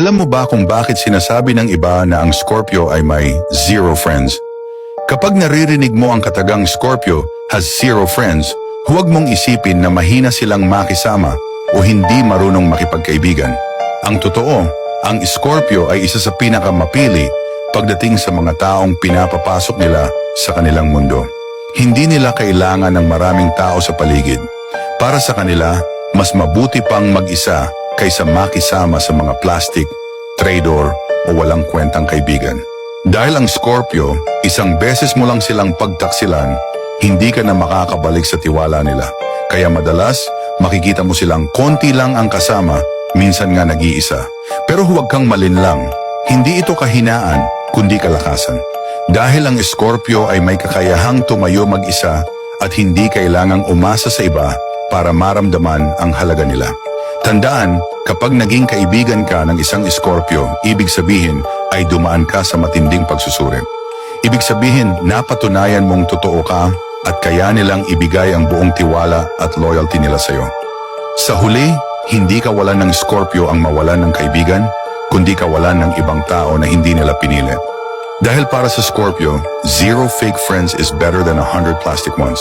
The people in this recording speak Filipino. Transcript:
Alam mo ba kung bakit sinasabi ng iba na ang Scorpio ay may zero friends? Kapag naririnig mo ang katagang Scorpio has zero friends, huwag mong isipin na mahina silang makisama o hindi marunong makipagkaibigan. Ang totoo, ang Scorpio ay isa sa pinakamapili pagdating sa mga taong pinapapasok nila sa kanilang mundo. Hindi nila kailangan ng maraming tao sa paligid. Para sa kanila, mas mabuti pang mag-isa kaysa makisama sa mga plastic, traitor o walang kwentang kaibigan. Dahil ang Scorpio, isang beses mo lang silang pagtaksilan, hindi ka na makakabalik sa tiwala nila. Kaya madalas, makikita mo silang konti lang ang kasama, minsan nga nag-iisa. Pero huwag kang malinlang, hindi ito kahinaan, kundi kalakasan. Dahil ang Scorpio ay may kakayahang tumayo mag-isa at hindi kailangang umasa sa iba para maramdaman ang halaga nila. Tandaan, kapag naging kaibigan ka ng isang Scorpio, ibig sabihin ay dumaan ka sa matinding pagsusuri. Ibig sabihin, napatunayan mong totoo ka at kaya nilang ibigay ang buong tiwala at loyalty nila sa'yo. Sa huli, hindi kawalan ng Scorpio ang mawalan ng kaibigan, kundi kawalan ng ibang tao na hindi nila pinili. Dahil para sa Scorpio, zero fake friends is better than 100 plastic ones.